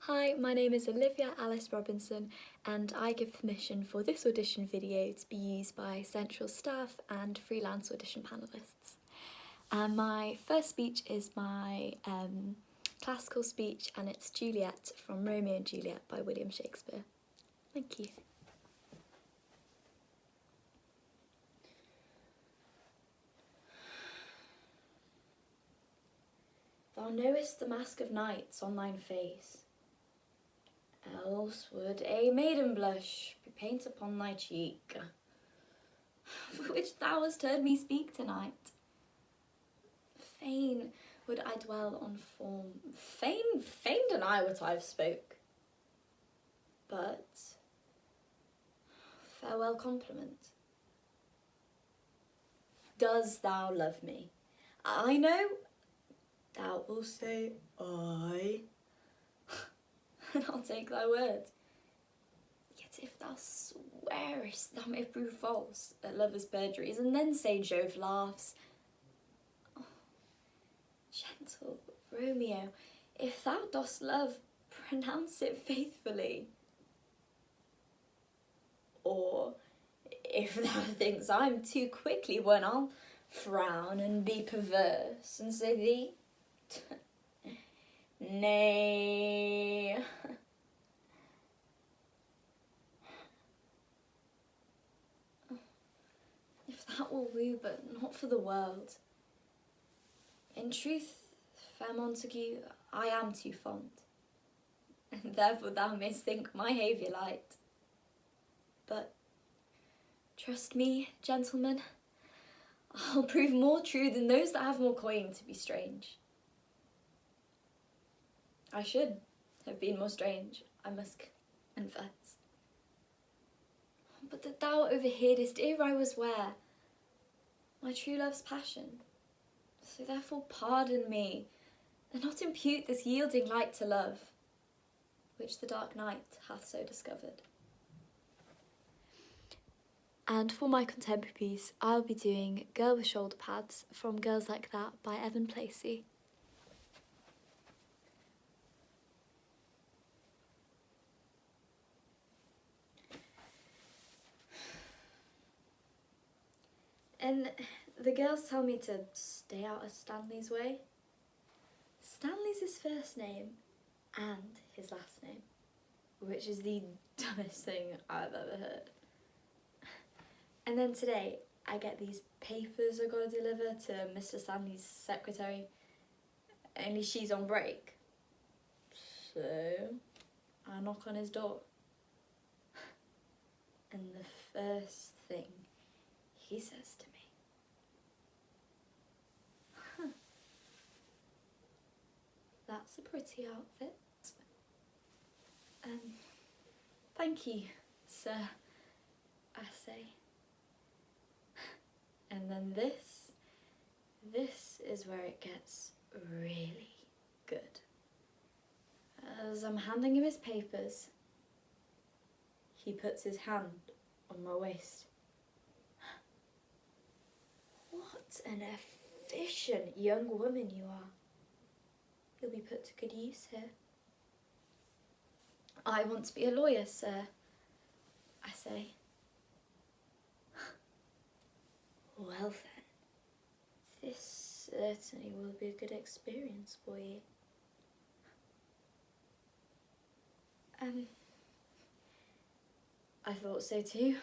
Hi, my name is Olivia Alice Robinson and I give permission for this audition video to be used by central staff and freelance audition panellists. My first speech is my classical speech, and it's Juliet from Romeo and Juliet by William Shakespeare. Thank you. Thou knowest the mask of nights on thine face, else would a maiden blush be paint upon thy cheek, for which thou hast heard me speak tonight. Fain would I dwell on form, fain deny what I've spoke, but farewell compliment. Does thou love me? I know thou wilt say I, and I'll take thy word. Yet if thou swearest, thou may prove false at lovers' perjuries, and then say Jove laughs. Oh, gentle Romeo, if thou dost love, pronounce it faithfully. Or if thou thinks I'm too quickly won, I'll frown and be perverse and say thee nay. If that will woo, but not for the world. In truth, fair Montague, I am too fond, and therefore thou mayst think my haviour light. But trust me, gentlemen, I'll prove more true than those that have more coin to be strange. I should have been more strange, I must confess. But that thou overheardest ere I was ware my true love's passion, so therefore pardon me, and not impute this yielding light to love, which the dark night hath so discovered. And for my contemporary piece, I'll be doing Girl with Shoulder Pads from Girls Like That by Evan Placey. And the girls tell me to stay out of Stanley's way. Stanley's his first name and his last name, which is the dumbest thing I've ever heard. And then today I get these papers I've got to deliver to Mr. Stanley's secretary, only she's on break. So I knock on his door. And the first thing he says to me, that's a pretty outfit. Thank you, sir, I say. And then this is where it gets really good. As I'm handing him his papers, he puts his hand on my waist. What an efficient young woman you are. You'll be put to good use here. I want to be a lawyer, sir, I say. Well then, this certainly will be a good experience for you. I thought so too,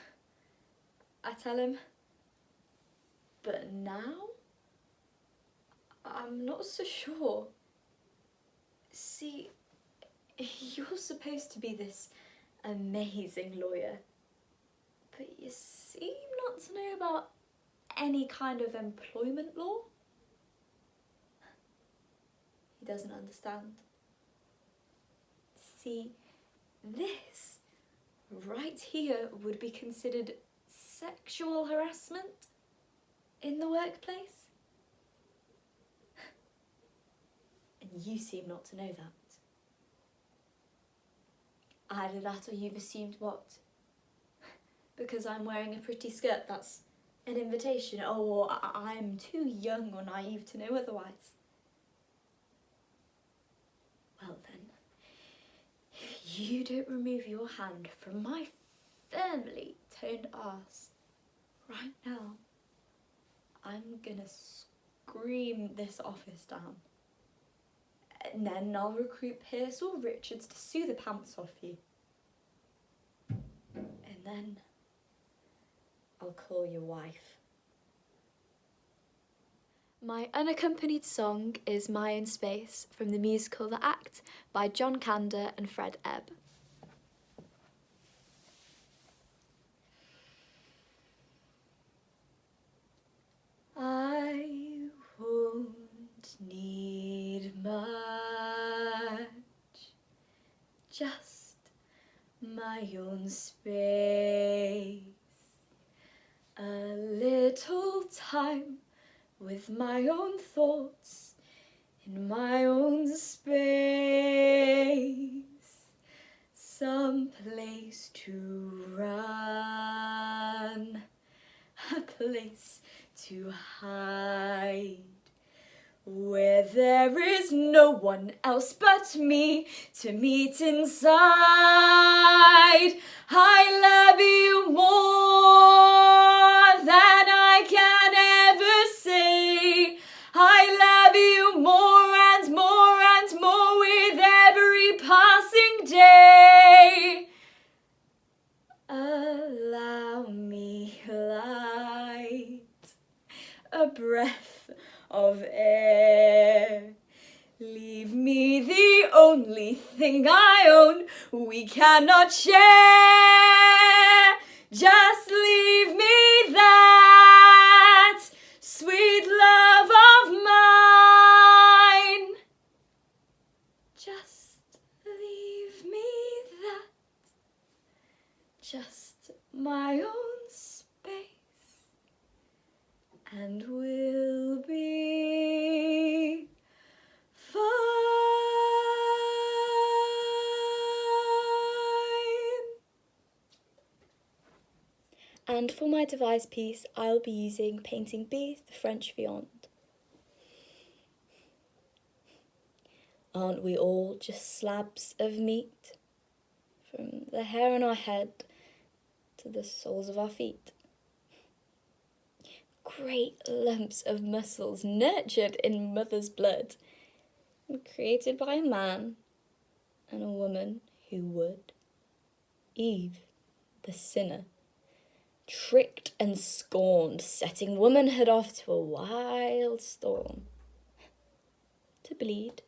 I tell him. But now, I'm not so sure. See, you're supposed to be this amazing lawyer, but you seem not to know about any kind of employment law. He doesn't understand. See, this right here would be considered sexual harassment in the workplace. And you seem not to know that. Either that or you've assumed what? Because I'm wearing a pretty skirt, that's an invitation, or I'm too young or naive to know otherwise. Well then, you don't remove your hand from my firmly toned arse right now, I'm gonna scream this office down. And then I'll recruit Pierce or Richards to sue the pants off you. And then I'll call your wife. My unaccompanied song is My Own Space from the musical The Act by John Kander and Fred Ebb. I won't need much, just my own space, a little time with my own thoughts in my own space, some place to run, a place to hide, where there is no one else but me to meet inside. I love you more than I can ever say. I love you more and more and more with every passing day. Allow me light, a breath of air. Leave me the only thing I own we cannot share. Just leave me that sweet love of mine. Just leave me that, just my own space, and we'll be fine. And for my device piece, I'll be using Painting B, the French Viande. Aren't we all just slabs of meat? From the hair on our head to the soles of our feet. Great lumps of muscles nurtured in mother's blood, created by a man and a woman who would. Eve, the sinner, tricked and scorned, setting womanhood off to a wild storm. To bleed,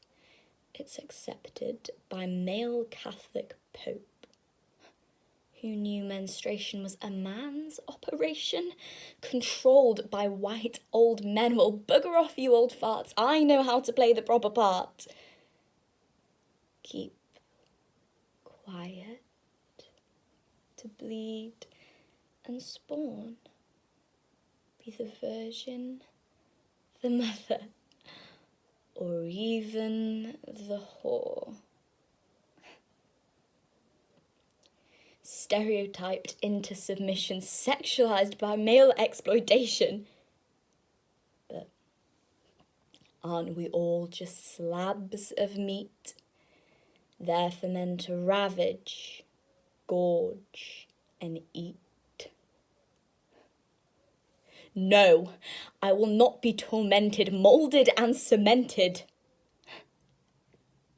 it's accepted by male Catholic Pope, who knew menstruation was a man's operation, controlled by white old men. Well, bugger off, you old farts. I know how to play the proper part. Keep quiet, to bleed and spawn. Be the virgin, the mother, or even the whore. Stereotyped into submission, sexualized by male exploitation. But aren't we all just slabs of meat, there for men to ravage, gorge, and eat? No, I will not be tormented, moulded and cemented.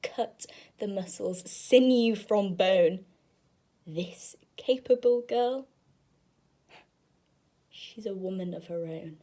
Cut the muscles, sinew from bone. This capable girl, she's a woman of her own.